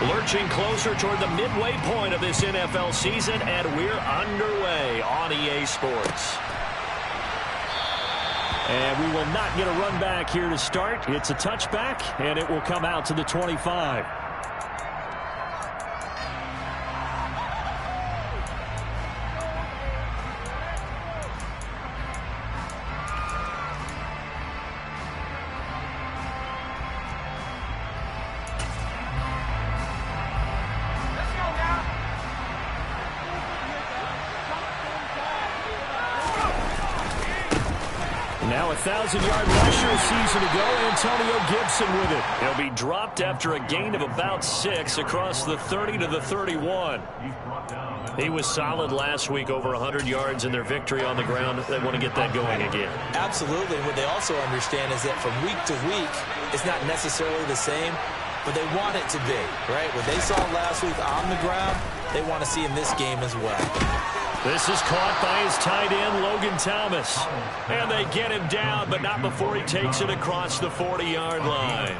Lurching closer toward the midway point of this NFL season, and we're underway on EA Sports. And we will not get a run back here to start. It's a touchback, and it will come out to the 25. Now a 1,000-yard rusher season to go. Antonio Gibson with it. He'll be dropped after a gain of about 6 across the 30 to the 31. He was solid last week, over 100 yards in their victory on the ground. They want to get that going again. Absolutely. What they also understand is that from week to week, it's not necessarily the same, but they want it to be, right? What they saw last week on the ground, they want to see in this game as well. This is caught by his tight end, Logan Thomas. And they get him down, but not before he takes it across the 40-yard line.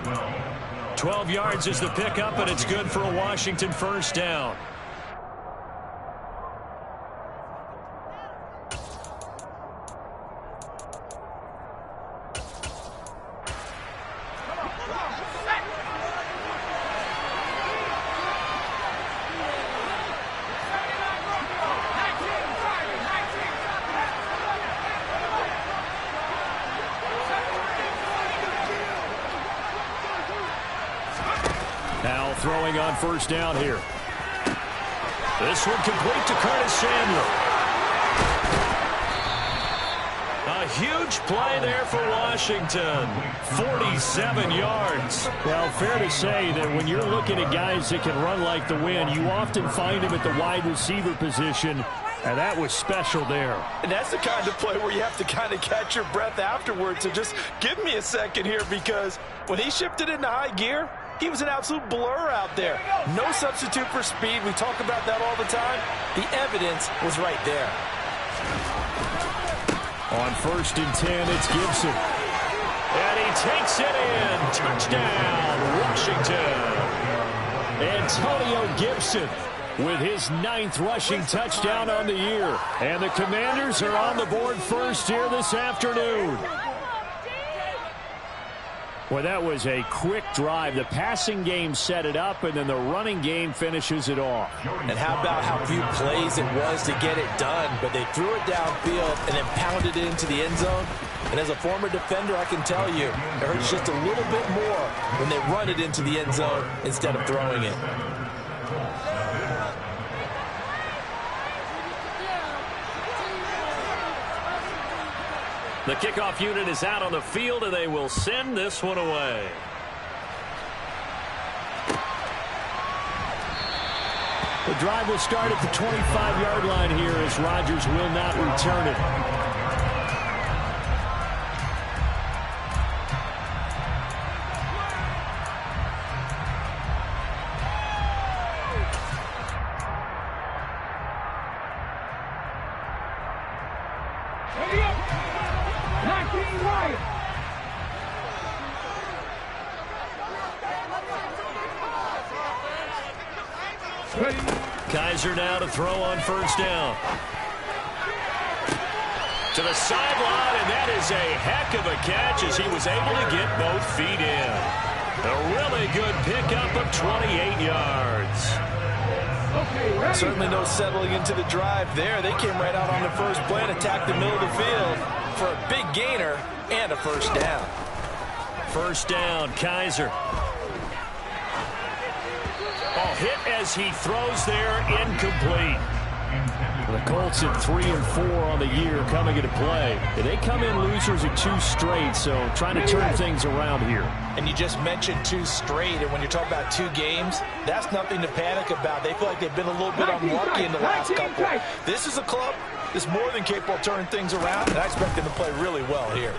12 yards is the pickup, and it's good for a Washington first down. Now throwing on first down here. This one complete to Curtis Samuel. A huge play there for Washington. 47 yards. Well, fair to say that when you're looking at guys that can run like the wind, you often find them at the wide receiver position. And that was special there. And that's the kind of play where you have to kind of catch your breath afterwards. So just give me a second here, because when he shifted into high gear, he was an absolute blur out there. No substitute for speed. We talk about that all the time. The evidence was right there. On 1st and 10, it's Gibson. And he takes it in. Touchdown, Washington. Antonio Gibson with his 9th rushing touchdown on the year. And the Commanders are on the board first here this afternoon. Well, that was a quick drive. The passing game set it up, and then the running game finishes it off. And how about how few plays it was to get it done, but they threw it downfield and then pounded it into the end zone. And as a former defender, I can tell you, it hurts just a little bit more when they run it into the end zone instead of throwing it. The kickoff unit is out on the field, and they will send this one away. The drive will start at the 25-yard line here as Rodgers will not return it. Kaiser now to throw on first down. To the sideline, and that is a heck of a catch as he was able to get both feet in. A really good pickup of 28 yards. Certainly no settling into the drive there. They came right out on the first play and attacked the middle of the field for a big gainer and a first down. First down, Kaiser. Oh, hit as he throws there, incomplete. The Colts at 3-4 on the year coming into play. They come in losers at 2 straight, so trying to turn things around here. And you just mentioned 2 straight, and when you talk about 2 games, that's nothing to panic about. They feel like they've been a little bit unlucky in the last couple. This is a club that's more than capable of turning things around, and I expect them to play really well here.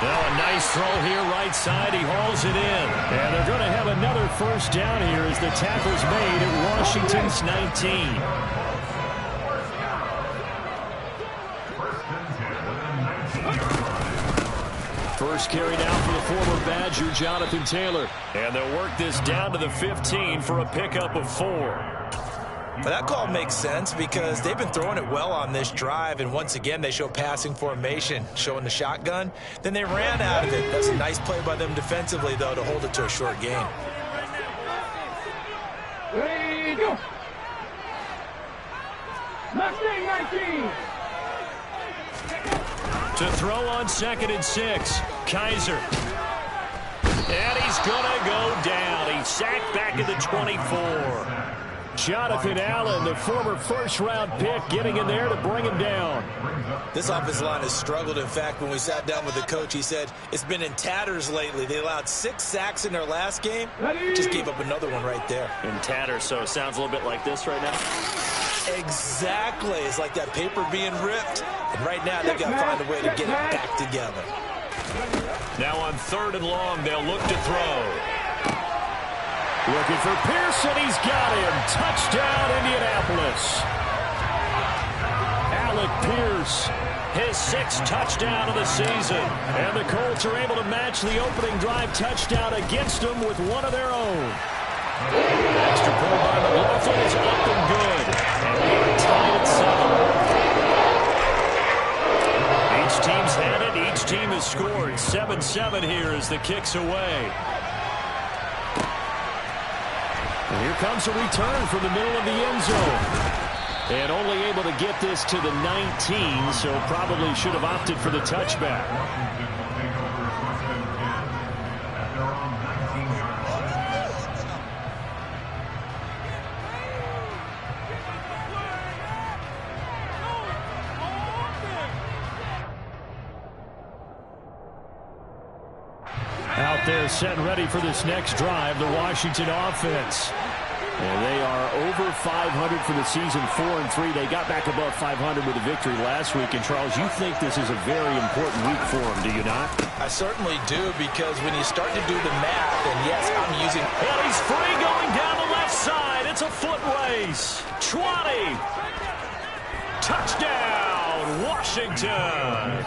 Well, a nice throw here right side. He hauls it in. And they're going to have another first down here as the tackle's made at Washington's 19. First carry now for the former Badger, Jonathan Taylor. And they'll work this down to the 15 for a pickup of 4. Well, that call makes sense because they've been throwing it well on this drive, and once again they show passing formation, showing the shotgun. Then they ran out of it. That's a nice play by them defensively, though, to hold it to a short gain. Ready, go. 19. To throw on 2nd and 6, Kaiser. And he's going to go down. He's sacked back at the 24. Jonathan Allen, the former first-round pick, getting in there to bring him down. This offensive line has struggled. In fact, when we sat down with the coach, he said it's been in tatters lately. They allowed 6 sacks in their last game. Just gave up another one right there. In tatters, so it sounds a little bit like this right now. Exactly. It's like that paper being ripped. And right now, they've got to find a way to get it back together. Now on 3rd and long, they'll look to throw. Looking for Pearson. He's got him. Touchdown, Indianapolis. Alec Pierce, his 6th touchdown of the season. And the Colts are able to match the opening drive touchdown against them with one of their own. Extra point by McLaughlin is up and good. And we are tied at 7. Each team's had it. Each team has scored. 7-7 here as the kick's away. And here comes a return from the middle of the end zone. And only able to get this to the 19, so probably should have opted for the touchback. Out there set and ready for this next drive, the Washington offense. And they are over 500 for the season, 4-3. They got back above 500 with a victory last week. And, Charles, you think this is a very important week for them, do you not? I certainly do, because when you start to do the math, and yes, I'm using... And he's free going down the left side. It's a foot race. 20. Touchdown, Washington.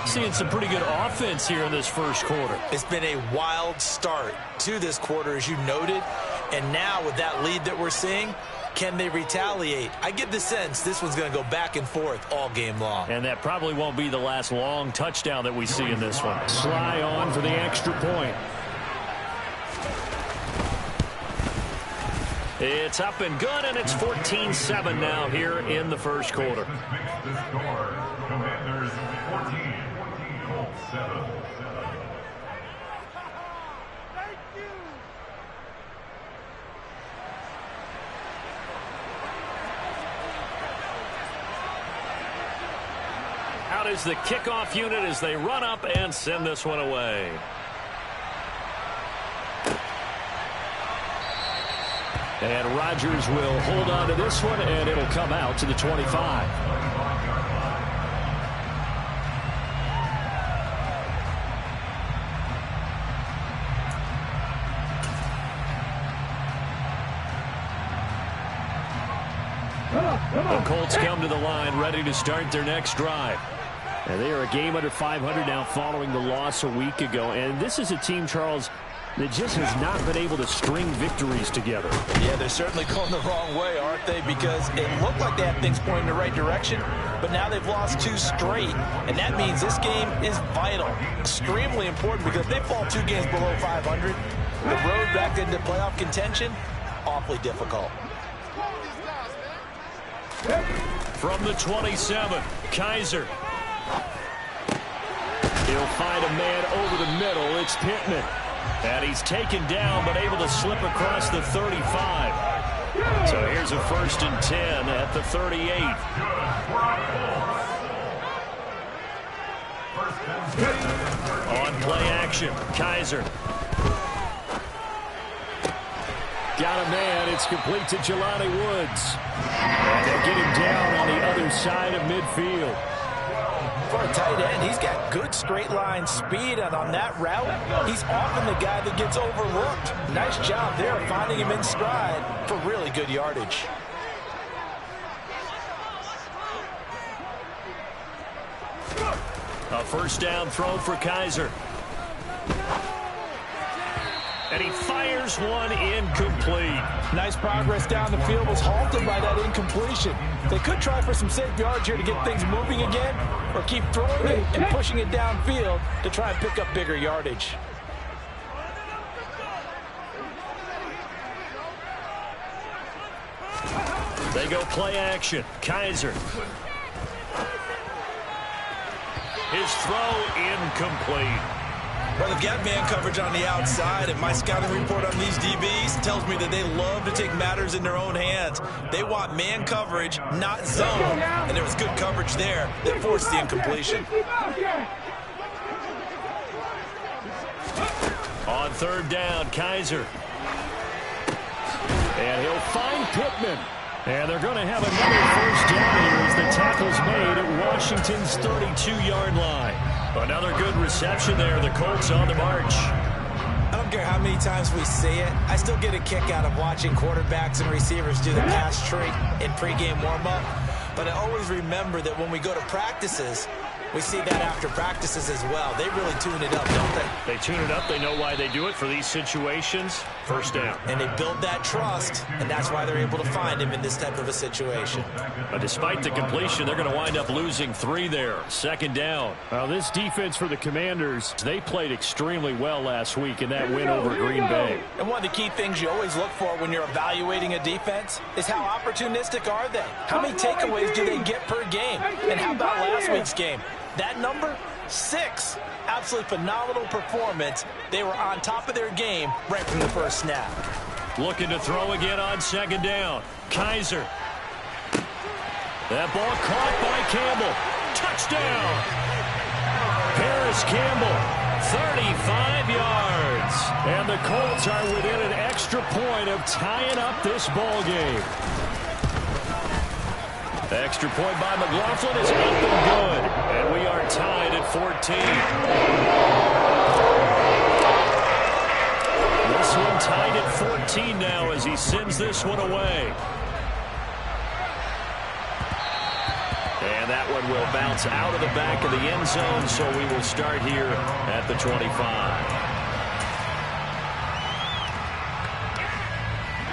Seeing some pretty good offense here in this first quarter. It's been a wild start to this quarter, as you noted. And now with that lead that we're seeing, can they retaliate? I get the sense this one's going to go back and forth all game long. And that probably won't be the last long touchdown that we see in this one. Sly on for the extra point. It's up and good, and it's 14-7 now here in the first quarter. Commanders 14, Colts 7. Out is the kickoff unit as they run up and send this one away. And Rodgers will hold on to this one, and it'll come out to the 25. The Colts come to the line, ready to start their next drive. And they are a game under 500 now following the loss a week ago. And this is a team, Charles, that just has not been able to string victories together. Yeah, they're certainly going the wrong way, aren't they? Because it looked like they had things pointing in the right direction, but now they've lost 2 straight, and that means this game is vital, extremely important, because if they fall 2 games below 500, the road back into playoff contention, awfully difficult. From the 27, Kaiser. He'll find a man over the middle. It's Pittman. And he's taken down, but able to slip across the 35. So here's a 1st and 10 at the 38. On play action, Kaiser. Got a man. It's complete to Jelani Woods. And they'll get him down on the other side of midfield. For a tight end, he's got good straight line speed, and on that route, he's often the guy that gets overlooked. Nice job there finding him in stride for really good yardage. A first down throw for Kaiser. And he fires one incomplete. Nice progress down the field, was halted by that incompletion. They could try for some safe yards here to get things moving again, or keep throwing it and pushing it downfield to try and pick up bigger yardage. They go play action. Kaiser. His throw incomplete. Well, they've got man coverage on the outside, and my scouting report on these DBs tells me that they love to take matters in their own hands. They want man coverage, not zone, and there was good coverage there that forced the incompletion. On third down, Kaiser. And he'll find Pittman. And they're going to have another first down here as the tackle's made at Washington's 32-yard line. Another good reception there. The Colts on the march. I don't care how many times we say it, I still get a kick out of watching quarterbacks and receivers do the pass trick in pregame warm-up. But I always remember that when we go to practices, we see that after practices as well. They really tune it up, don't they? They tune it up. They know why they do it for these situations. First down. And they build that trust, and that's why they're able to find him in this type of a situation. But despite the completion, they're going to wind up losing 3 there. Second down. Well, this defense for the Commanders, they played extremely well last week in that win over Green Bay. And one of the key things you always look for when you're evaluating a defense is how opportunistic are they? How many takeaways do they get per game? And how about last week's game? That number, 6. Absolutely phenomenal performance. They were on top of their game right from the first snap. Looking to throw again on second down. Kaiser. That ball caught by Campbell. Touchdown. Paris Campbell, 35 yards. And the Colts are within an extra point of tying up this ball game. The extra point by McLaughlin is up and good. And we are tied at 14. This one tied at 14 now as he sends this one away. And that one will bounce out of the back of the end zone, so we will start here at the 25.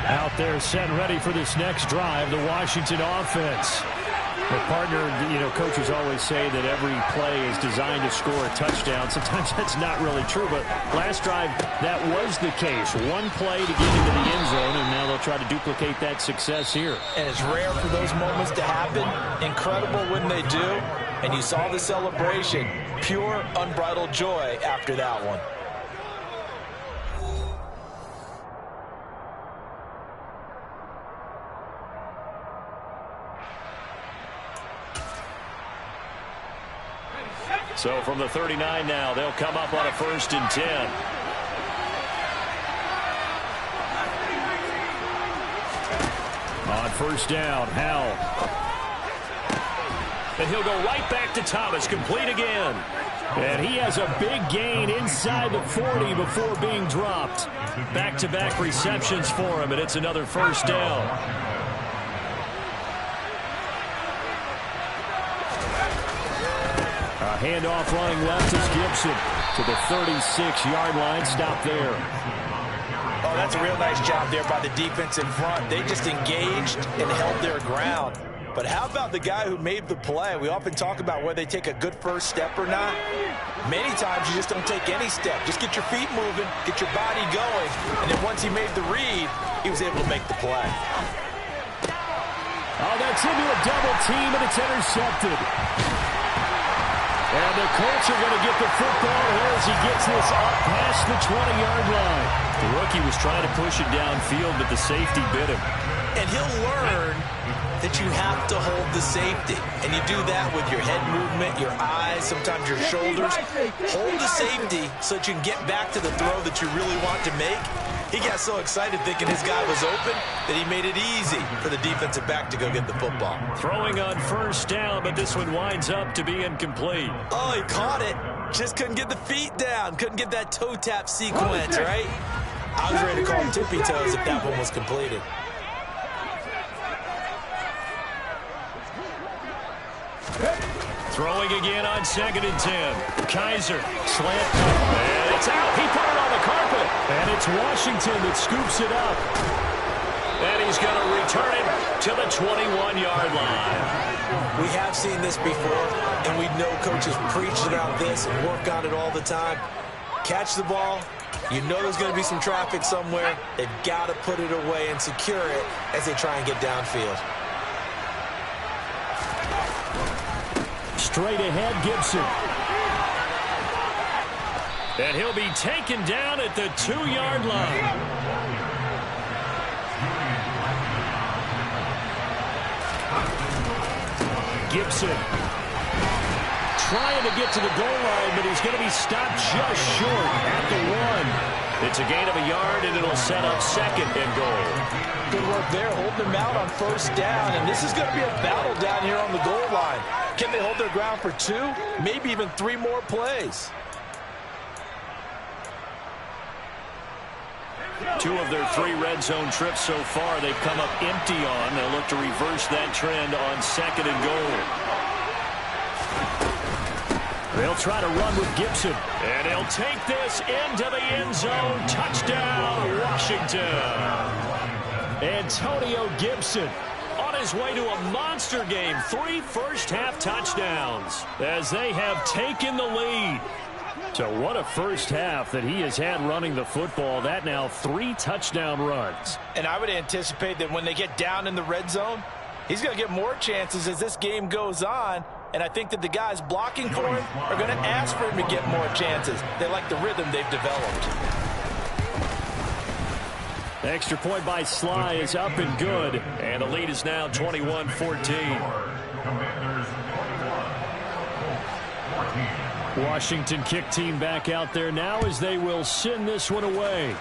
Out there set and ready for this next drive, the Washington offense. The partner, coaches always say that every play is designed to score a touchdown. Sometimes that's not really true, but last drive, that was the case. One play to get into the end zone, and now they'll try to duplicate that success here. And it's rare for those moments to happen. Incredible when they do. And you saw the celebration. Pure, unbridled joy after that one. So from the 39 now, they'll come up on a 1st and 10. On first down, Howell. And he'll go right back to Thomas, complete again. And he has a big gain inside the 40 before being dropped. Back-to-back receptions for him, and it's another first down. Handoff running left is Gibson to the 36-yard line. Stop there. Oh, that's a real nice job there by the defense in front. They just engaged and held their ground. But how about the guy who made the play? We often talk about whether they take a good first step or not. Many times you just don't take any step. Just get your feet moving, get your body going. And then once he made the read, he was able to make the play. Oh, that's into a double team, and it's intercepted. And the Colts are going to get the football here as he gets this up past the 20-yard line. The rookie was trying to push it downfield, but the safety bit him. And he'll learn that you have to hold the safety. And you do that with your head movement, your eyes, sometimes your shoulders. Hold the safety so that you can get back to the throw that you really want to make. He got so excited thinking his guy was open that he made it easy for the defensive back to go get the football. Throwing on first down, but this one winds up to be incomplete. Oh, he caught it. Just couldn't get the feet down. Couldn't get that toe tap sequence, right? I was ready to call him tippy toes if that one was completed. Throwing again on 2nd and 10. Kaiser, slant cut, and it's out. He put it on the carpet. And it's Washington that scoops it up. And he's going to return it to the 21-yard line. We have seen this before, and we know coaches preach about this and work on it all the time. Catch the ball. You know there's going to be some traffic somewhere. They've got to put it away and secure it as they try and get downfield. Straight ahead, Gibson. And he'll be taken down at the 2-yard line. Gibson trying to get to the goal line, but he's going to be stopped just short at the 1. It's a gain of a yard, and it'll set up 2nd and goal. Good work there, holding them out on 1st down, and this is going to be a battle down here on the goal line. Can they hold their ground for 2, maybe even 3 more plays? 2 of their 3 red zone trips so far they've come up empty on. They'll look to reverse that trend on 2nd and goal. They'll try to run with Gibson. And he'll take this into the end zone. Touchdown, Washington. Antonio Gibson On his way to a monster game. 3 first-half touchdowns as they have taken the lead. So what a first half that he has had running the football. That now 3 touchdown runs. And I would anticipate that when they get down in the red zone, he's going to get more chances as this game goes on. And I think that the guys blocking for him are going to ask for him to get more chances. They like the rhythm they've developed. Extra point by Sly is up and good. And the lead is now 21-14. Washington kick team back out there now as they will send this one away.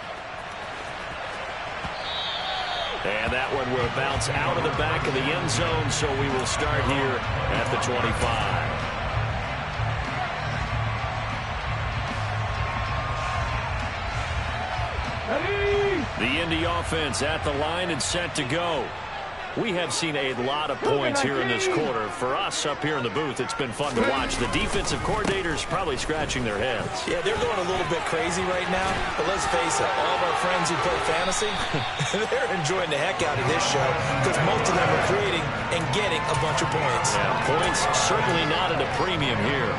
And that one will bounce out of the back of the end zone, so we will start here at the 25. The Indy offense at the line and set to go. We have seen a lot of points here in this quarter. For us up here in the booth, it's been fun to watch. The defensive coordinators probably scratching their heads. Yeah, they're going a little bit crazy right now. But let's face it, all of our friends who play fantasy, they're enjoying the heck out of this show because most of them are creating and getting a bunch of points. Yeah, points certainly not at a premium here.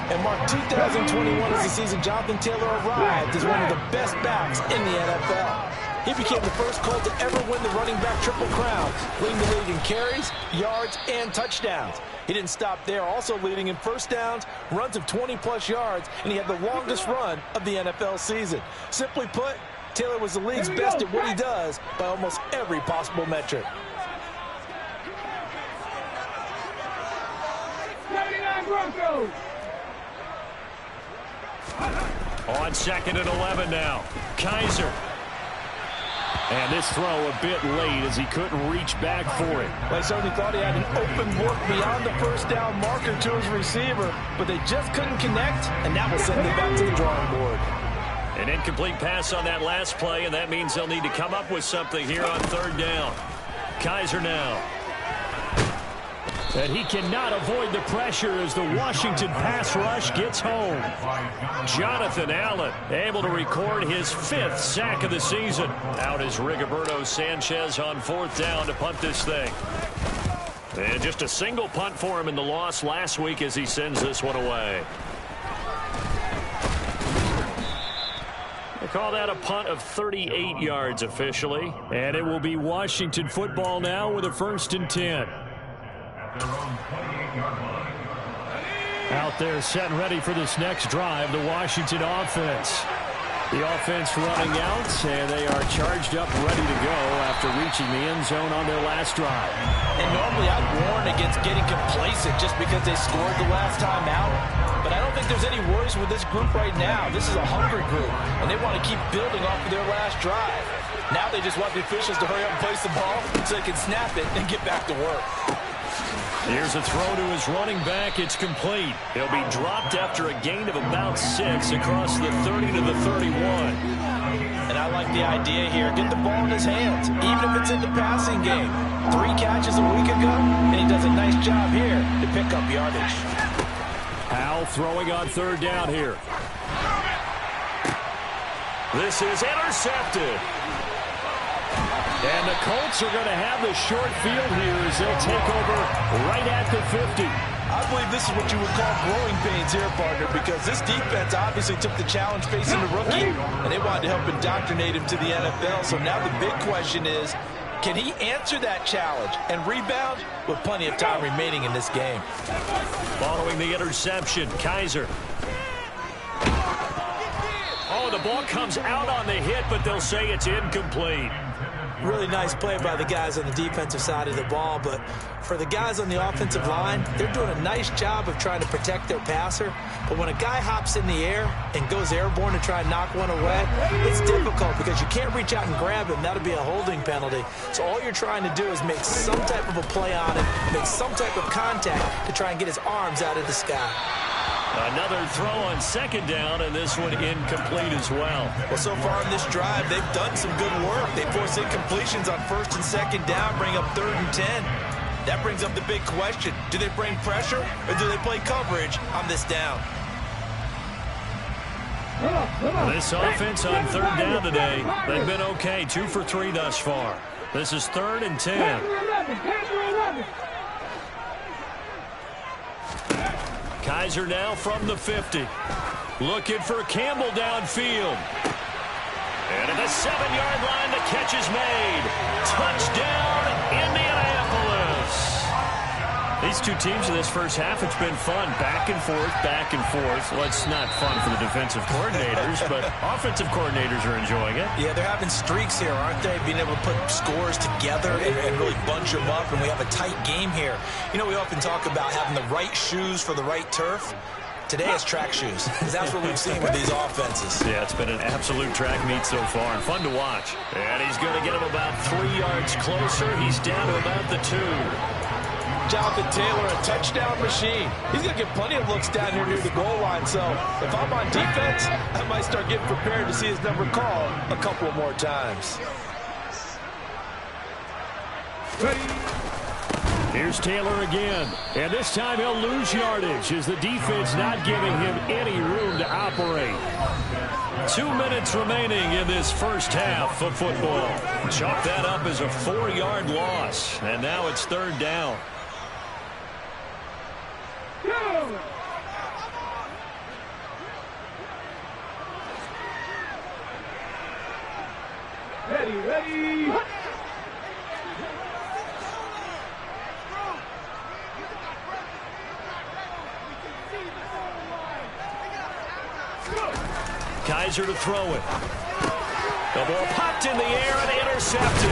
And Mark, 2021 is the season Jonathan Taylor arrived as one of the best backs in the NFL. He became the first Colt to ever win the running back triple crown, leading the league in carries, yards, and touchdowns. He didn't stop there, also leading in first downs, runs of 20-plus yards, and he had the longest run of the NFL season. Simply put, Taylor was the league's best at what he does by almost every possible metric. 99 Broncos. On 2nd and 11 now. Kaiser. And this throw a bit late as he couldn't reach back for it. Well, I certainly thought he had an open look beyond the first down marker to his receiver, but they just couldn't connect, and that will send them back to the drawing board. An incomplete pass on that last play, and that means they'll need to come up with something here on 3rd down. Kaiser now. And he cannot avoid the pressure as the Washington pass rush gets home. Jonathan Allen able to record his 5th sack of the season. Out is Rigoberto Sanchez on 4th down to punt this thing. And just a single punt for him in the loss last week as he sends this one away. They call that a punt of 38 yards officially. And it will be Washington football now with a 1st and 10. Out there set and ready for this next drive, the Washington offense. The offense running out, and they are charged up, ready to go after reaching the end zone on their last drive. And normally I'd warn against getting complacent just because they scored the last time out. But I don't think there's any worries with this group right now. This is a hungry group, and they want to keep building off of their last drive. Now they just want the officials to hurry up and place the ball so they can snap it and get back to work. Here's a throw to his running back. It's complete. He'll be dropped after a gain of about 6 across the 30 to the 31. And I like the idea here. Get the ball in his hands, even if it's in the passing game. 3 catches a week ago, and he does a nice job here to pick up yardage. Now throwing on third down here. This is intercepted. And the Colts are going to have the short field here as they'll take over right at the 50. I believe this is what you would call growing pains here, partner, because this defense obviously took the challenge facing the rookie, and they wanted to help indoctrinate him to the NFL. So now the big question is, can he answer that challenge and rebound with plenty of time remaining in this game? Following the interception, Kaiser. Oh, the ball comes out on the hit, but they'll say it's incomplete. Really nice play by the guys on the defensive side of the ball, but for the guys on the offensive line, they're doing a nice job of trying to protect their passer. But when a guy hops in the air and goes airborne to try and knock one away, it's difficult because you can't reach out and grab him. That'll be a holding penalty. So all you're trying to do is make some type of a play on it, make some type of contact to try and get his arms out of the sky. Another throw on second down, and this one incomplete as well. Well, so far in this drive, they've done some good work. They force incompletions on first and second down, bring up 3rd and 10. That brings up the big question. Do they bring pressure, or do they play coverage on this down? This offense on third down today, they've been okay. 2 for 3 thus far. This is 3rd and 10. Kaiser now from the 50. Looking for Campbell downfield. And at the 7-yard line, the catch is made. Touchdown, Indianapolis. These two teams in this first half, it's been fun. Back and forth, back and forth. Well, it's not fun for the defensive coordinators, but offensive coordinators are enjoying it. Yeah, they're having streaks here, aren't they? Being able to put scores together and really bunch them up, and we have a tight game here. You know, we often talk about having the right shoes for the right turf. Today it's track shoes, because that's what we've seen with these offenses. Yeah, it's been an absolute track meet so far, and fun to watch. And he's going to get him about 3 yards closer. He's down to about the 2. Jonathan Taylor, a touchdown machine. He's going to get plenty of looks down here near the goal line. So if I'm on defense, I might start getting prepared to see his number called a couple more times. Here's Taylor again. And this time he'll lose yardage as the defense not giving him any room to operate. 2 minutes remaining in this first half of football. Chalk that up as a 4-yard loss. And now it's 3rd down. Ready. Kaiser to throw it. The ball popped in the air and intercepted.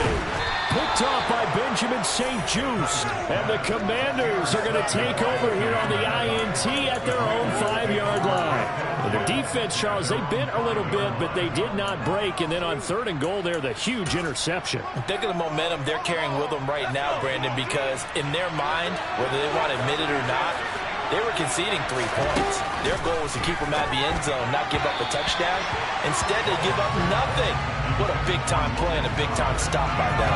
Picked off by Benjamin St-Juste. And the Commanders are going to take over here on the INT at their own 5-yard line. And the defense, Charles, they bent a little bit, but they did not break. And then on 3rd and goal there, the huge interception. Think of the momentum they're carrying with them right now, Brandon, because in their mind, whether they want to admit it or not, they were conceding 3 points. Their goal was to keep them out of the end zone, not give up a touchdown. Instead, they give up nothing. What a big-time play and a big-time stop by them.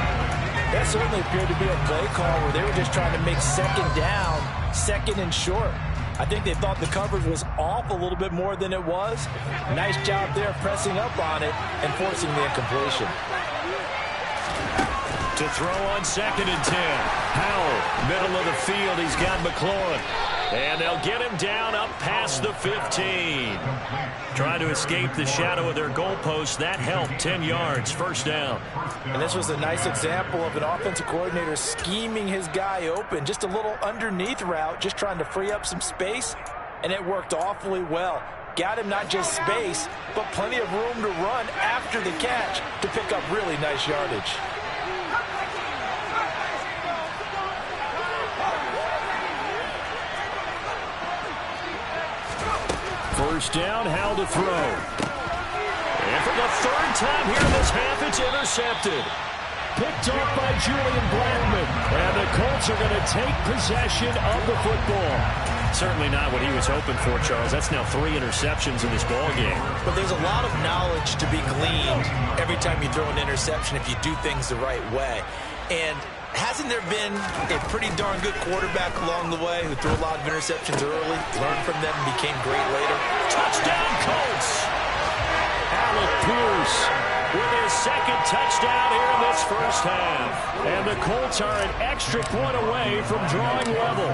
That certainly appeared to be a play call where they were just trying to make second down, second and short. I think they thought the coverage was off a little bit more than it was. Nice job there pressing up on it and forcing the incompletion. To throw on 2nd and 10. Howell, middle of the field. He's got McLaurin. And they'll get him down up past the 15. Trying to escape the shadow of their goalpost. That helped. 10 yards. 1st down. And this was a nice example of an offensive coordinator scheming his guy open. Just a little underneath route, just trying to free up some space. And it worked awfully well. Got him not just space, but plenty of room to run after the catch to pick up really nice yardage. First down, Howell to throw. And for the 3rd time here in this half, it's intercepted. Picked off by Julian Blackman. And the Colts are going to take possession of the football. Certainly not what he was hoping for, Charles. That's now 3 interceptions in this ball game. But there's a lot of knowledge to be gleaned every time you throw an interception if you do things the right way. And hasn't there been a pretty darn good quarterback along the way who threw a lot of interceptions early, learned from them, and became great later? Touchdown, Colts! Alec Pierce with his second touchdown here in this first half. And the Colts are an extra point away from drawing level.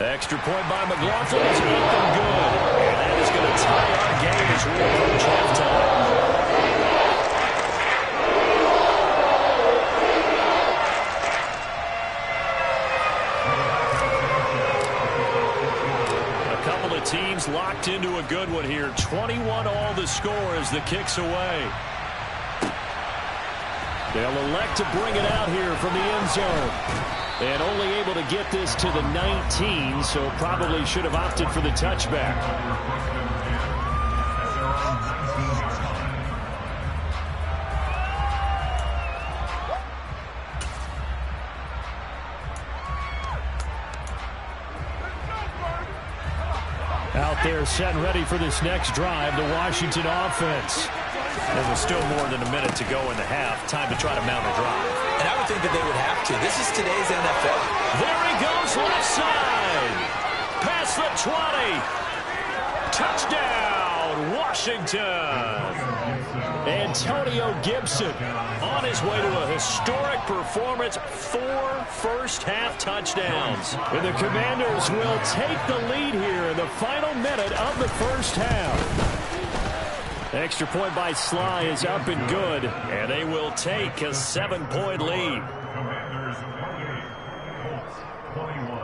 Extra point by McLaughlin is up and good. And that is going to tie our game as we approach halftime. Teams locked into a good one here. 21 all the score as the kick's away. They'll elect to bring it out here from the end zone. And only able to get this to the 19, so probably should have opted for the touchback. Out there set and ready for this next drive, the Washington offense. And with still more than a minute to go in the half, time to try to mount a drive. And I would think that they would have to. This is today's NFL. There he goes, left side. Past the 20. Touchdown, Washington. Antonio Gibson on his way to a historic performance, 4 first-half touchdowns. And the Commanders will take the lead here in the final minute of the first half. Extra point by Sly is up and good, and they will take a 7-point lead. Commanders 28, Colts 21.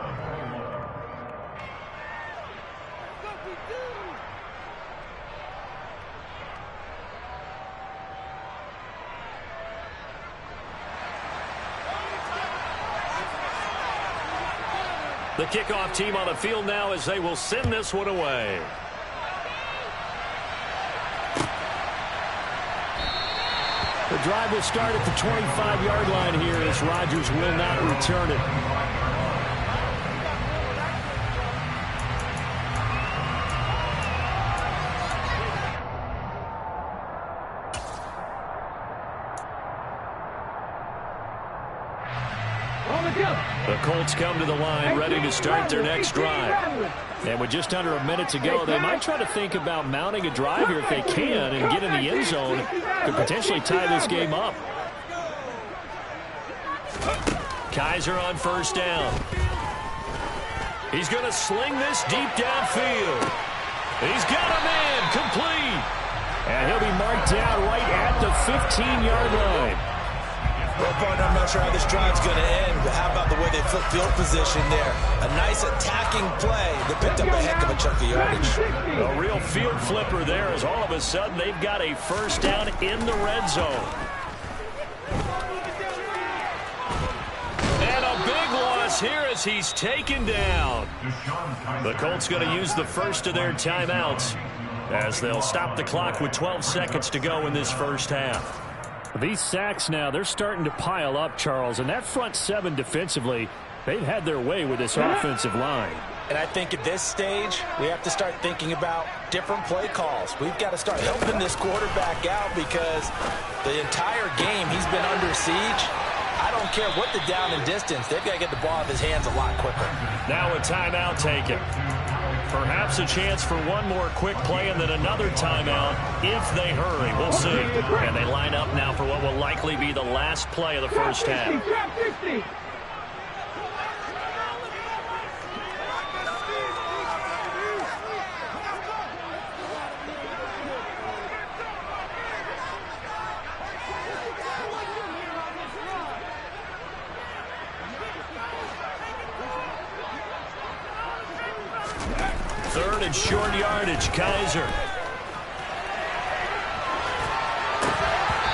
The kickoff team on the field now as they will send this one away. The drive will start at the 25-yard line here as Rodgers will not return it. The Colts come to the line ready to start their next drive. And with just under a minute to go, they might try to think about mounting a drive here if they can and get in the end zone. Could potentially tie this game up. Kaiser on first down. He's going to sling this deep downfield. He's got a man complete. And he'll be marked down right at the 15-yard line. Well, partner, I'm not sure how this drive's going to end, but how about the way they flip field position there? A nice attacking play that picked up a heck of a chunk of yardage. A real field flipper there as all of a sudden they've got a first down in the red zone. And a big loss here as he's taken down. The Colts going to use the first of their timeouts as they'll stop the clock with 12 seconds to go in this first half. These sacks now, they're starting to pile up, Charles, and that front seven defensively, they've had their way with this offensive line. And I think at this stage, we have to start thinking about different play calls. We've got to start helping this quarterback out because the entire game he's been under siege. I don't care what the down and distance, they've got to get the ball out of his hands a lot quicker. Now a timeout taken. Perhaps a chance for one more quick play and then another timeout if they hurry. We'll see. And they line up now for what will likely be the last play of the first half. Third and short yardage, Kaiser.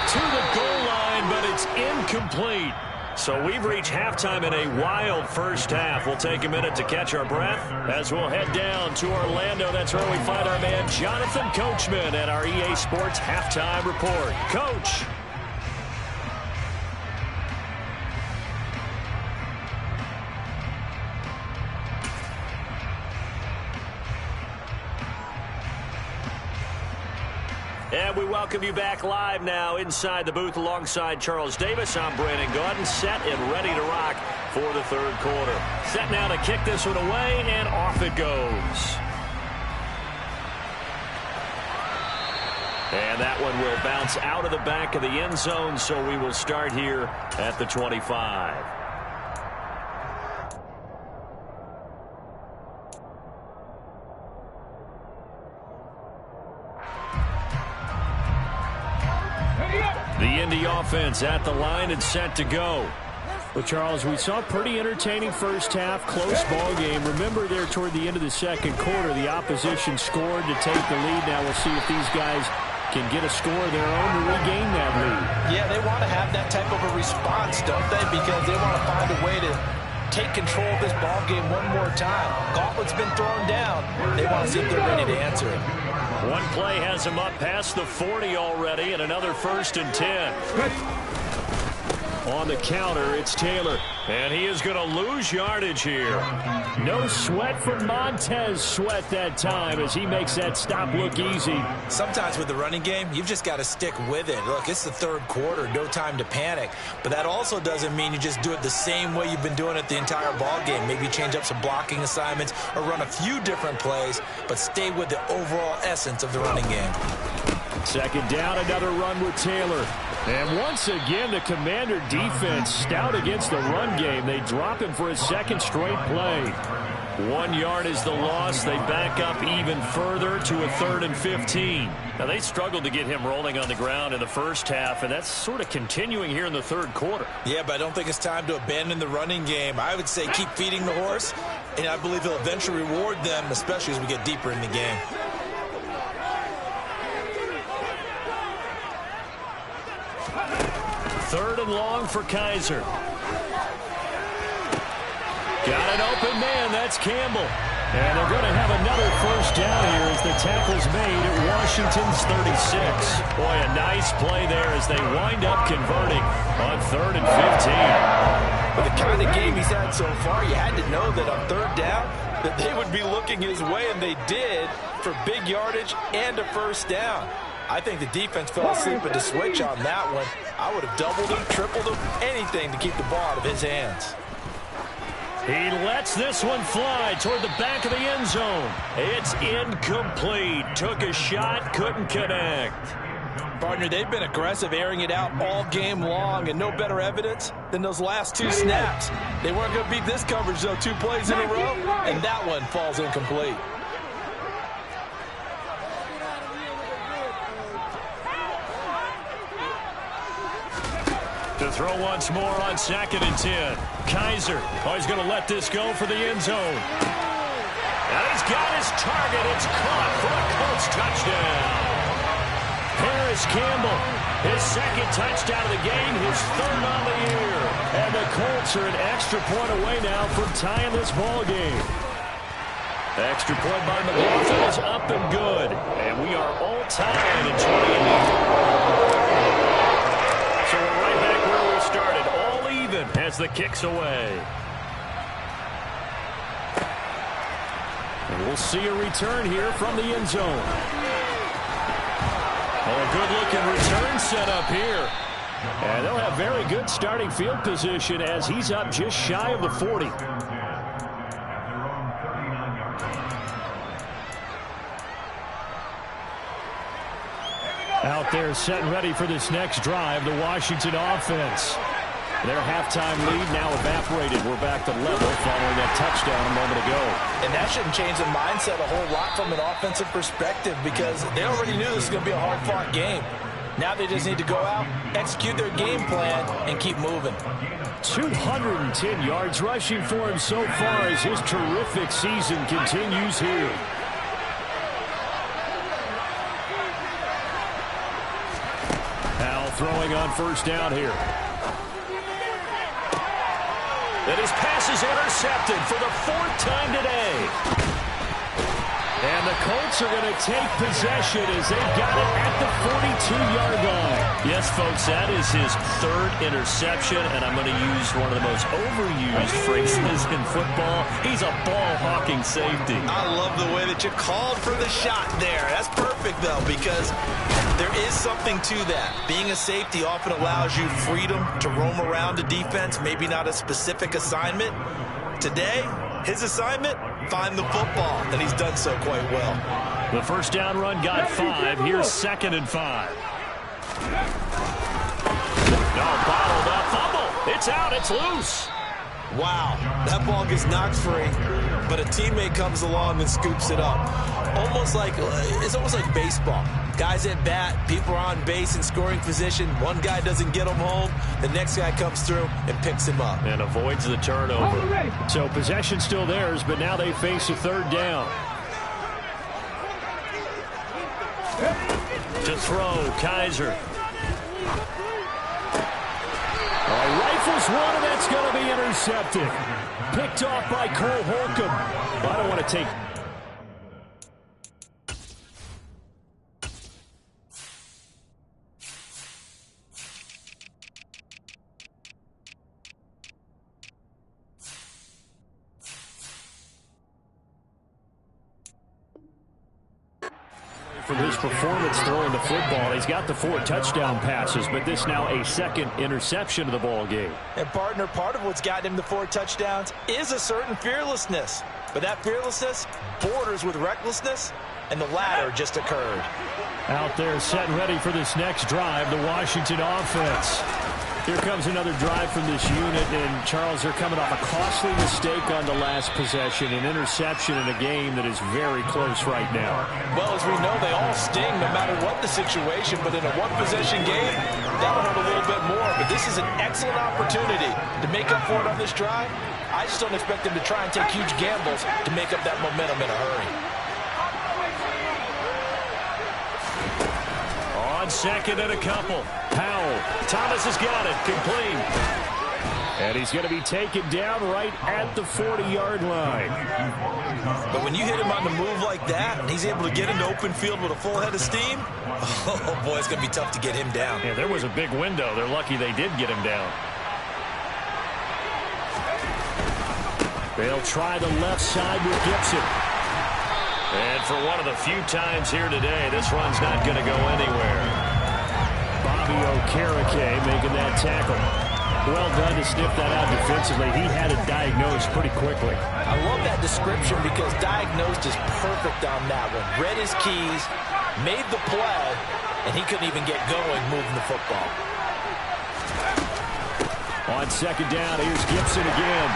To the goal line, but it's incomplete. So we've reached halftime in a wild first half. We'll take a minute to catch our breath as we'll head down to Orlando. That's where we find our man Jonathan Coachman at our EA Sports Halftime Report. Coach. And we welcome you back live now inside the booth alongside Charles Davis. I'm Brandon Gaudin, set and ready to rock for the third quarter. Set now to kick this one away, and off it goes. And that one will bounce out of the back of the end zone, so we will start here at the 25. The Indy offense at the line and set to go. Well, Charles, we saw a pretty entertaining first half, close ball game. Remember there toward the end of the second quarter, the opposition scored to take the lead. Now we'll see if these guys can get a score of their own to regain that lead. Yeah, they want to have that type of a response, don't they? Because they want to find a way to take control of this ball game one more time. Gauntlet's been thrown down. They want to see if they're ready to answer it. One play has him up past the 40 already, and another 1st and 10. On the counter, it's Taylor. And he is going to lose yardage here. No sweat for Montez Sweat that time as he makes that stop look easy. Sometimes with the running game, you've just got to stick with it. Look, it's the third quarter, no time to panic. But that also doesn't mean you just do it the same way you've been doing it the entire ball game. Maybe change up some blocking assignments or run a few different plays, but stay with the overall essence of the running game. Second down, another run with Taylor. And once again, the Commander defense stout against the run game. They drop him for his second straight play. 1 yard is the loss. They back up even further to a 3rd and 15. Now, they struggled to get him rolling on the ground in the first half, and that's sort of continuing here in the third quarter. Yeah, but I don't think it's time to abandon the running game. I would say keep feeding the horse, and I believe he'll eventually reward them, especially as we get deeper in the game. Third and long for Kaiser. Got an open man. That's Campbell. And they're going to have another first down here as the tackle's made at Washington's 36. Boy, a nice play there as they wind up converting on 3rd and 15. With the kind of game he's had so far, you had to know that on 3rd down that they would be looking his way, and they did, for big yardage and a first down. I think the defense fell asleep at the switch on that one. I would have doubled him, tripled him, anything to keep the ball out of his hands. He lets this one fly toward the back of the end zone. It's incomplete. Took a shot, couldn't connect. Partner, they've been aggressive, airing it out all game long, and no better evidence than those last 2 snaps. They weren't going to beat this coverage, though, 2 plays in a row, and that one falls incomplete. To throw once more on 2nd and 10. Kaiser, he's going to let this go for the end zone. And he's got his target. It's caught for a Colts touchdown. Paris Campbell, his 2nd touchdown of the game, his 3rd on the year. And the Colts are an extra point away now from tying this ball game. Extra point by McLaughlin is up and good. And we are all tied at 20. So we're right back where we started, all even as the kick's away. And we'll see a return here from the end zone. Oh, a good-looking return set up here. And they'll have very good starting field position as he's up just shy of the 40. Out there set and ready for this next drive, the Washington offense. Their halftime lead now evaporated. We're back to level following that touchdown a moment ago. And that shouldn't change the mindset a whole lot from an offensive perspective because they already knew this was going to be a hard-fought game. Now they just need to go out, execute their game plan, and keep moving. 210 yards rushing for him so far as his terrific season continues here. Throwing on first down here. And his pass is intercepted for the 4th time today. And the Colts are going to take possession as they've got it at the 42-yard line. Yes, folks, that is his 3rd interception, and I'm going to use one of the most overused phrases in football. He's a ball-hawking safety. I love the way that but you called for the shot there. That's perfect, though, because there is something to that. Being a safety often allows you freedom to roam around the defense, maybe not a specific assignment. Today, his assignment, find the football, and he's done so quite well. The first down run got 5. Here's 2nd and 5. No, bottled up fumble. It's out. It's loose. Wow, that ball gets knocked free, but a teammate comes along and scoops it up. It's almost like baseball. Guys at bat, people are on base in scoring position. One guy doesn't get him home. The next guy comes through and picks him up. And avoids the turnover. So possession still theirs, but now they face a 3rd down. To throw, Kaiser. Rifles one, and that's going to be intercepted. Picked off by Cole Holcomb. I don't want to take... For his performance throwing the football, he's got the 4 touchdown passes, but this now a 2nd interception of the ball game. And partner, part of what's gotten him the 4 touchdowns is a certain fearlessness. But that fearlessness borders with recklessness, and the latter just occurred. Out there set and ready for this next drive, the Washington offense. Here comes another drive from this unit, and Charles, they're coming off a costly mistake on the last possession, an interception in a game that is very close right now. Well, as we know, they all sting no matter what the situation, but in a one-possession game, that'll hurt a little bit more. But this is an excellent opportunity to make up for it on this drive. I just don't expect them to try and take huge gambles to make up that momentum in a hurry. On 2nd and a couple. Powell. Thomas has got it. Complete. And he's going to be taken down right at the 40-yard line. But when you hit him on the move like that, and he's able to get into open field with a full head of steam, oh, boy, it's going to be tough to get him down. Yeah, there was a big window. They're lucky they did get him down. They'll try the left side with Gibson. And for one of the few times here today, this run's not going to go anywhere. Bobby Okereke making that tackle. Well done to sniff that out defensively. He had it diagnosed pretty quickly. I love that description because diagnosed is perfect on that one. Read his keys, made the play, and he couldn't even get going moving the football. On 2nd down, here's Gibson again.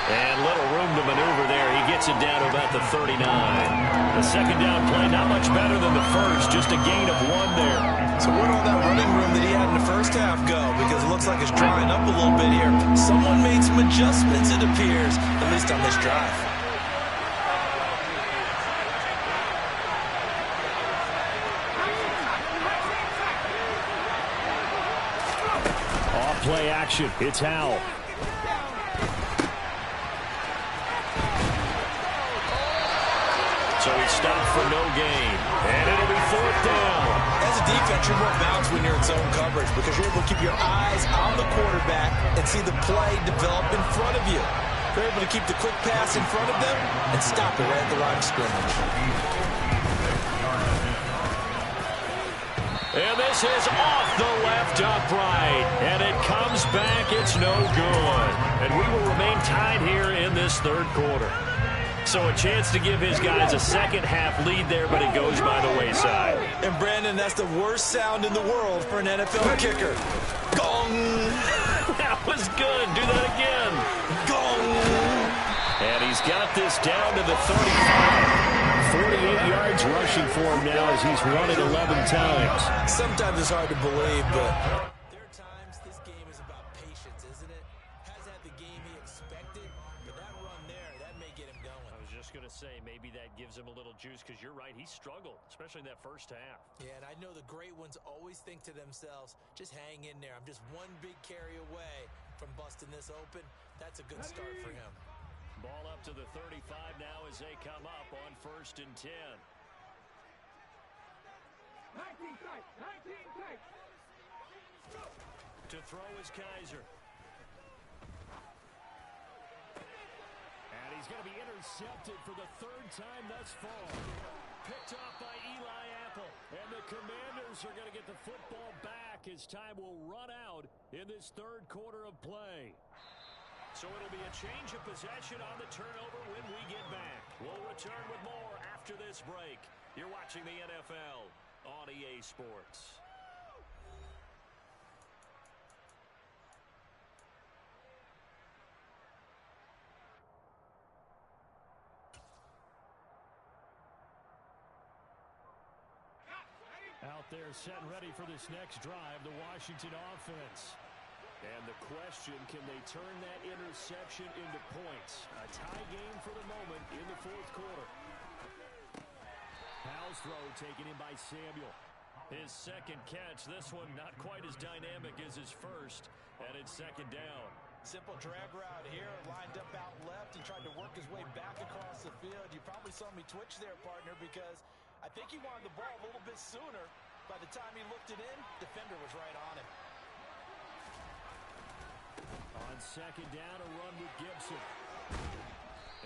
And little room to maneuver there. He gets it down to about the 39. The 2nd down play, not much better than the first. Just a gain of 1 there. So where'd all that running room that he had in the first half go? Because it looks like it's drying up a little bit here. Someone made some adjustments, it appears, at least on this drive. Off play action. It's Howell. So he stopped for no gain. And it'll be 4th down. As a defense, you're more balanced when you're in zone coverage because you're able to keep your eyes on the quarterback and see the play develop in front of you. They're able to keep the quick pass in front of them and stop it right at the line of scrimmage. And this is off the left upright. And it comes back. It's no good. And we will remain tied here in this 3rd quarter. So a chance to give his guys a second-half lead there, but it goes by the wayside. And, Brandon, that's the worst sound in the world for an NFL kicker. Gong! That was good. Do that again. Gong! And he's got this down to the 35. 48 yards rushing for him now as he's run it 11 times. Sometimes it's hard to believe, but there are times this game is about patience, isn't it? Has had the game he expected, but that run there, that may get him going. I was just going to say, maybe that gives him a little juice, because you're right, he struggled, especially in that first half. Yeah, and I know the great ones always think to themselves, just hang in there. I'm just one big carry away from busting this open. That's a good start for him. Ball up to the 35 now as they come up on 1st and 10. 19 tight, 19 tight. To throw is Kaiser. And he's going to be intercepted for the third time thus far. Picked off by Eli Apple. And the Commanders are going to get the football back as time will run out in this third quarter of play. So it'll be a change of possession on the turnover when we get back. We'll return with more after this break. You're watching the NFL on EA Sports. Out there set and ready for this next drive, the Washington offense. And the question, can they turn that interception into points? A tie game for the moment in the fourth quarter. Powell's throw taken in by Samuel. His second catch, this one not quite as dynamic as his first, and it's second down. Simple drag route here, lined up out left and tried to work his way back across the field. You probably saw me twitch there, partner, because I think he wanted the ball a little bit sooner. By the time he looked it in, defender was right on him. On second down, a run with Gibson.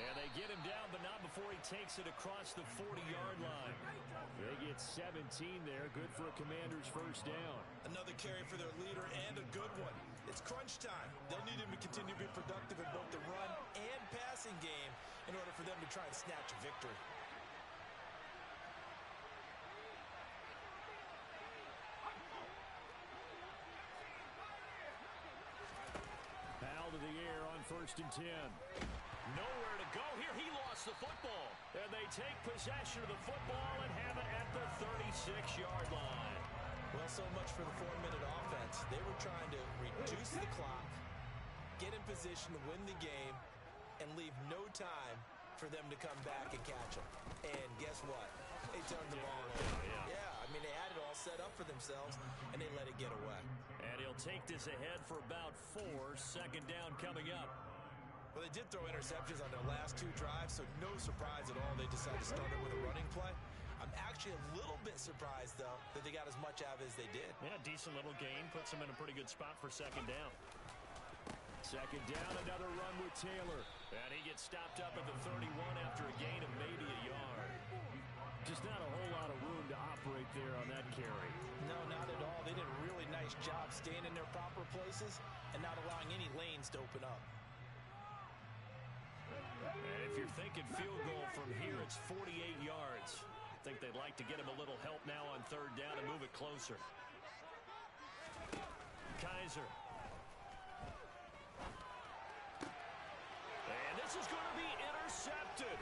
And they get him down, but not before he takes it across the 40-yard line. They get 17 there. Good for a Commander's first down. Another carry for their leader and a good one. It's crunch time. They'll need him to continue to be productive in both the run and passing game in order for them to try and snatch a victory. Foul to the air on 1st and 10. Nowhere to go here. He lost the football. And they take possession of the football and have it at the 36-yard line. Well, so much for the 4-minute offense. They were trying to reduce the clock, get in position to win the game, and leave no time for them to come back and catch them. And guess what? They turned the ball over. Yeah, I mean, they had it all set up for themselves, and they let it get away. And he'll take this ahead for about 4. Second down coming up. Well, they did throw interceptions on their last 2 drives, so no surprise at all they decided to start it with a running play. I'm actually a little bit surprised, though, that they got as much out of it as they did. Yeah, decent little gain. Puts them in a pretty good spot for second down. Second down, another run with Taylor. And he gets stopped up at the 31 after a gain of maybe a yard. Just not a whole lot of room to operate there on that carry. No, not at all. They did a really nice job staying in their proper places and not allowing any lanes to open up. And if you're thinking field goal from here, it's 48 yards. I think they'd like to get him a little help now on third down and move it closer. Kaiser. And this is going to be intercepted.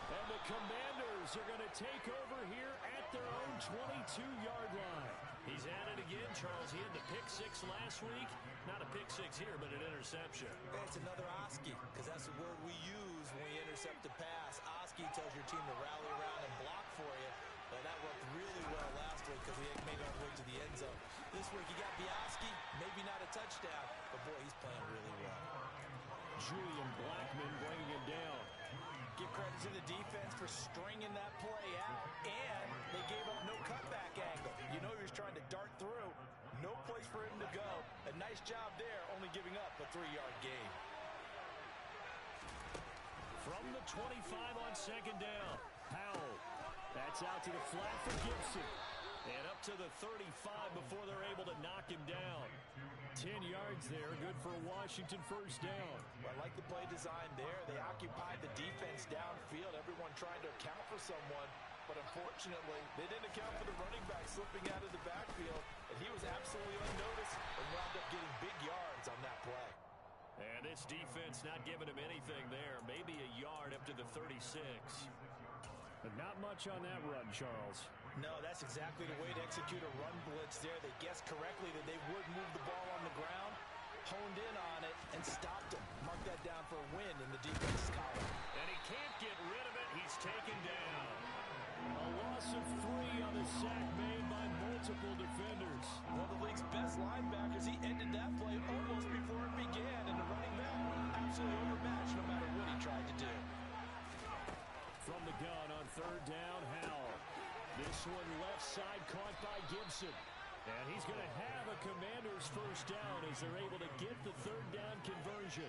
And the Commanders are going to take over here at their own 22-yard line. He's at it again, Charles. He had the pick 6 last week. Not a pick 6 here, but an interception. Hey, it's another Oski, because that's the word we use when we intercept a pass. Oski tells your team to rally around and block for you. Well, that worked really well last week because we made our way to the end zone. This week, you got Bioski, maybe not a touchdown, but boy, he's playing really well. Julian Blackman bringing him down. Give credit to the defense for stringing that play out, and they gave up no cutback angle. You know he was trying to dart through. No place for him to go. A nice job there, only giving up a 3-yard gain. From the 25 on second down. Powell. That's out to the flat for Gibson. And up to the 35 before they're able to knock him down. 10 yards there, good for a Washington first down. Well, I like the play design there. They occupied the defense downfield, everyone trying to account for someone. But unfortunately, they didn't account for the running back slipping out of the backfield. And he was absolutely unnoticed and wound up getting big yards on that play. And this defense not giving him anything there. Maybe a yard up to the 36. But not much on that run, Charles. No, that's exactly the way to execute a run blitz there. They guessed correctly that they would move the ball on the ground, honed in on it, and stopped him. Mark that down for a win in the defense's column. And he can't get rid of it. He's taken down. A loss of 3 on the sack made by multiple defenders. One of the league's best linebackers, he ended that play almost before it began, and the running back absolutely overmatched no matter what he tried to do. From the gun on third down, Howell. This one left side caught by Gibson. And he's going to have a Commanders first down as they're able to get the third down conversion.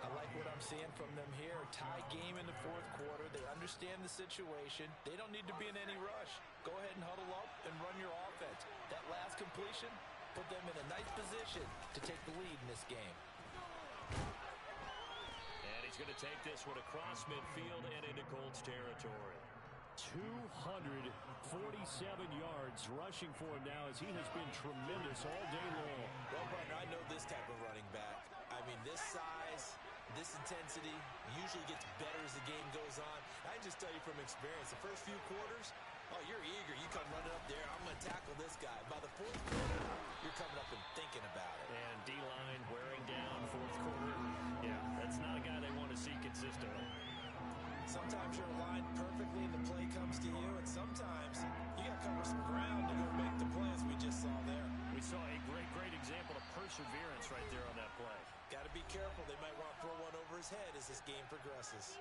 I like what I'm seeing from them here. Tie game in the fourth quarter. They understand the situation. They don't need to be in any rush. Go ahead and huddle up and run your offense. That last completion put them in a nice position to take the lead in this game. And he's going to take this one across midfield and into Colts territory. 247 yards rushing for him now as he has been tremendous all day long. Well, partner, I know this type of running back. I mean, this size, this intensity usually gets better as the game goes on. I can just tell you from experience, the first few quarters, oh, you're eager. You come running up there, I'm going to tackle this guy. By the fourth quarter, you're coming up and thinking about it. And D-line wearing down fourth quarter. Yeah, that's not a guy they want to see consistently. Sometimes you're aligned perfectly and the play comes to you, and sometimes you got to cover some ground to go make the plays we just saw there. We saw a great example of perseverance right there on that play. Got to be careful. They might want to throw one over his head as this game progresses.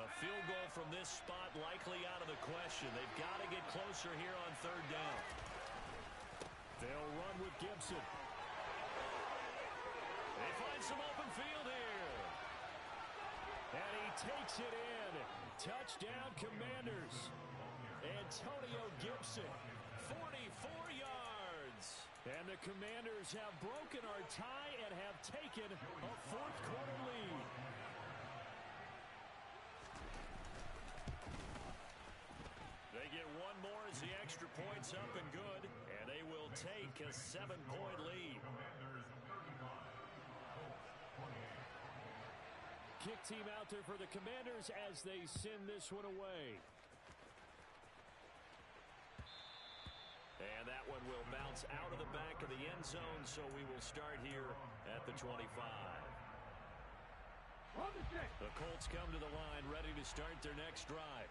A field goal from this spot likely out of the question. They've got to get closer here on third down. They'll run with Gibson. They find some open field here. And he takes it in. Touchdown, Commanders. Antonio Gibson, 44 yards. And the Commanders have broken our tie and have taken a fourth quarter lead. They get one more as the extra point's up and good. And they will take a 7-point lead. Kick team out there for the Commanders as they send this one away. And that one will bounce out of the back of the end zone, so we will start here at the 25. The Colts come to the line ready to start their next drive.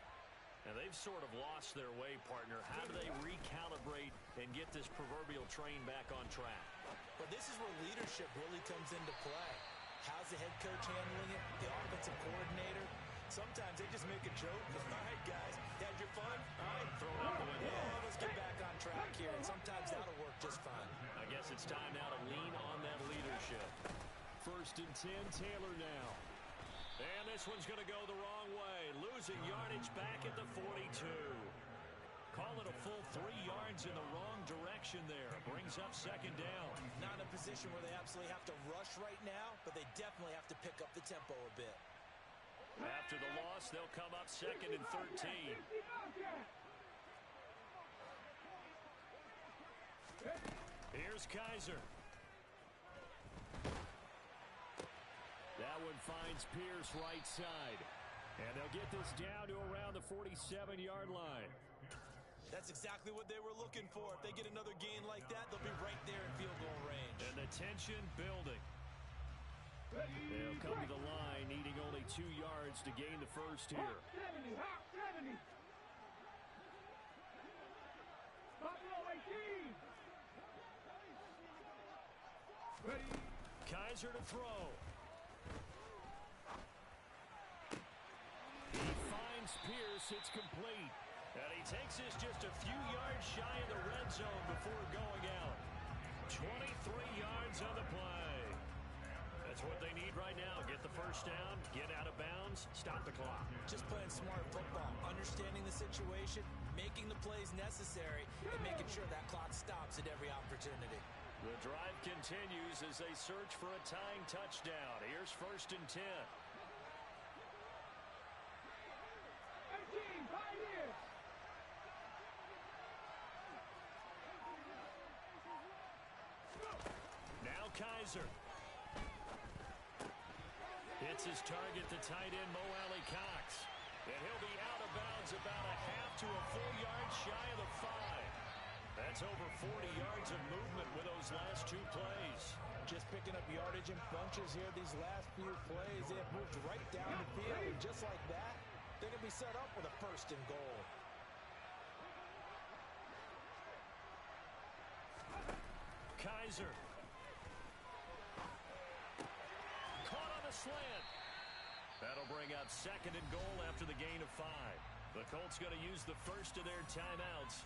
And they've sort of lost their way, partner. How do they recalibrate and get this proverbial train back on track? But this is where leadership really comes into play. How's the head coach handling it? The offensive coordinator? Sometimes they just make a joke. All right, guys, had your fun? All right, throw it out the window. Yeah, let's get back on track here. And sometimes that'll work just fine. I guess it's time now to lean on that leadership. 1st and 10, Taylor now. And this one's going to go the wrong way. Losing yardage back at the 42. Call it a full 3 yards in the wrong direction there. Brings up 2nd down. Not in a position where they absolutely have to rush right now, but they definitely have to pick up the tempo a bit. After the loss, they'll come up 2nd and 13. Here's Kaiser. That one finds Pierce right side. And they'll get this down to around the 47-yard line. That's exactly what they were looking for. If they get another gain like that, they'll be right there in field goal range. And the tension building. They'll come to the line, needing only 2 yards to gain the first here. 70, hot 70. Buffalo 18. Ready. Kaiser to throw. He finds Pierce. It's complete. And he takes this just a few yards shy of the red zone before going out. 23 yards on the play. That's what they need right now. Get the first down, get out of bounds, stop the clock. Just playing smart football, understanding the situation, making the plays necessary, and making sure that clock stops at every opportunity. The drive continues as they search for a tying touchdown. Here's 1st and 10. 18, 5 years. Now Kaiser. Hits his target, the tight end, Mo Alley-Cox. And he'll be out of bounds about a half to a full yard shy of the 5. That's over 40 yards of movement with those last 2 plays. Just picking up yardage in bunches here these last few plays. They have moved right down the field. And just like that, they're going to be set up with a 1st and goal. Kaiser. Caught on the slant. That'll bring up 2nd and goal after the gain of 5. The Colts going to use the first of their timeouts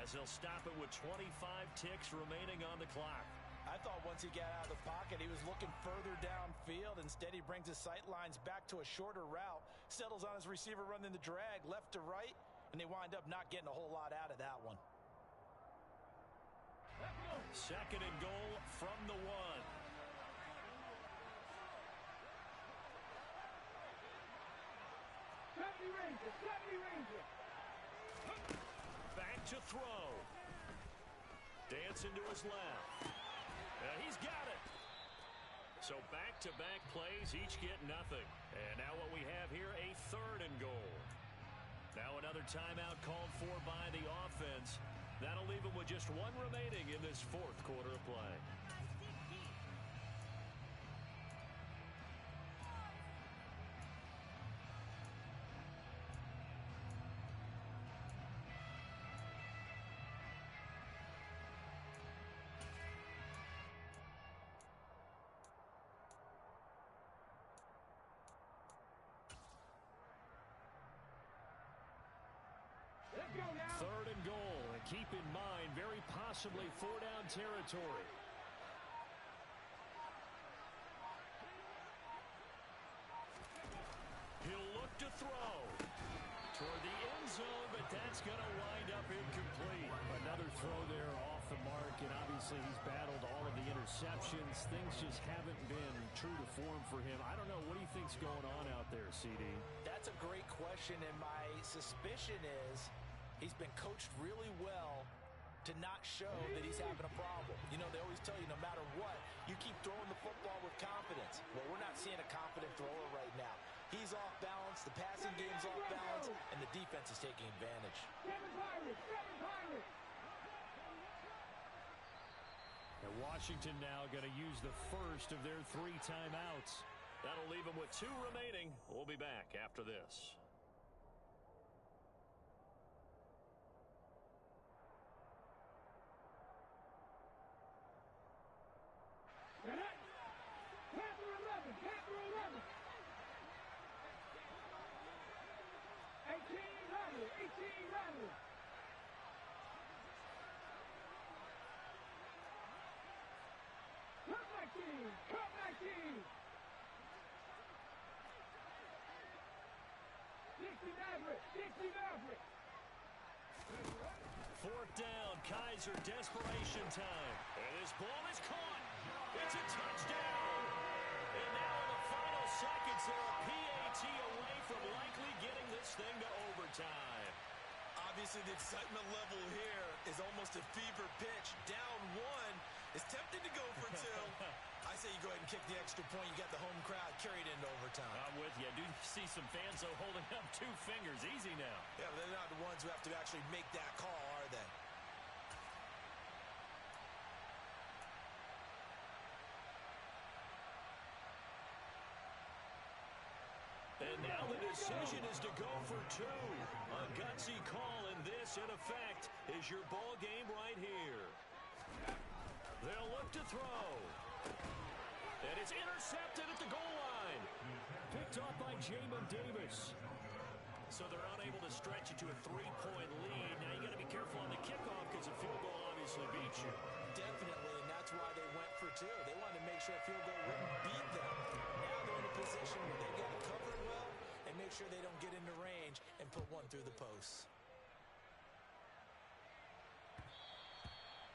as they'll stop it with 25 ticks remaining on the clock. I thought once he got out of the pocket, he was looking further downfield. Instead, he brings his sight lines back to a shorter route, settles on his receiver running the drag left to right, and they wind up not getting a whole lot out of that one. Second and goal from the 1. Back to throw. Dancing to his left. He's got it. So back-to-back plays, each get nothing. And now what we have here, a third and goal. Now another timeout called for by the offense. That'll leave them with just one remaining in this fourth quarter of play. Third and goal, and keep in mind, very possibly 4-down territory. He'll look to throw toward the end zone, but that's going to wind up incomplete. Another throw there off the mark, and obviously he's battled all of the interceptions. Things just haven't been true to form for him. I don't know. What do you think's going on out there, CD? That's a great question, and my suspicion is he's been coached really well to not show that he's having a problem. You know, they always tell you no matter what, you keep throwing the football with confidence. Well, we're not seeing a confident thrower right now. He's off balance, the passing game's off balance, and the defense is taking advantage. And Washington now going to use the first of their 3 timeouts. That'll leave them with 2 remaining. We'll be back after this. Panther 11. 18 rattle. Cut 19. 60 Maverick. Fourth down, Kaiser, desperation time. And this ball is caught. It's a touchdown. And now in the final seconds, they're a PAT away from likely getting this thing to overtime. Obviously, the excitement level here is almost a fever pitch. Down 1 is tempted to go for 2. I say you go ahead and kick the extra point. You got the home crowd carried into overtime. I'm with you. I do see some fans, though, holding up 2 fingers. Easy now. Yeah, but they're not the ones who have to actually make that call, are they? And now the decision is to go for 2. A gutsy call, and this, in effect, is your ball game right here. They'll look to throw. And it's intercepted at the goal line. Picked off by Jamin Davis. So they're unable to stretch it to a 3-point lead. Now you got to be careful on the kickoff because a field goal obviously beats you. Definitely, and that's why they went for 2. They wanted to make sure a field goal wouldn't beat them. Now they're in a position where they've got to cover it well and make sure they don't get into range and put one through the posts.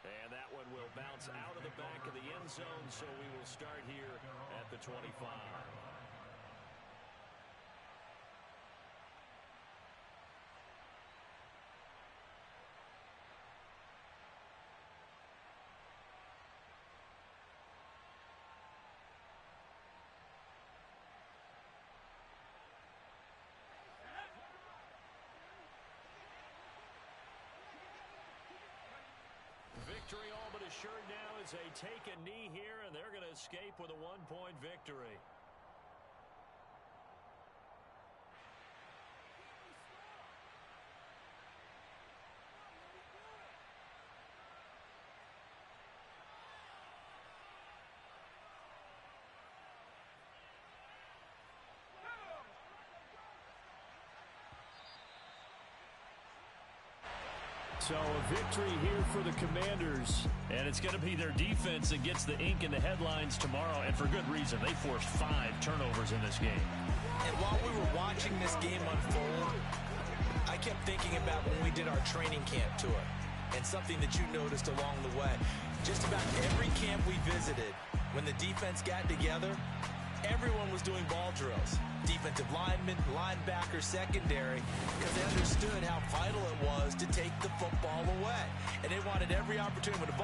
And that one will bounce out of the back of the end zone, so we will start here at the 25. Victory all but assured now as they take a knee here, and they're going to escape with a 1-point victory. So a victory here for the Commanders. And it's going to be their defense that gets the ink in the headlines tomorrow, and for good reason. They forced 5 turnovers in this game. And while we were watching this game unfold, I kept thinking about when we did our training camp tour and something that you noticed along the way. Just about every camp we visited, when the defense got together, everyone was doing ball drills. Defensive linemen, linebackers, secondary, because they understood how vital it was to take the football away. And they wanted every opportunity when the ball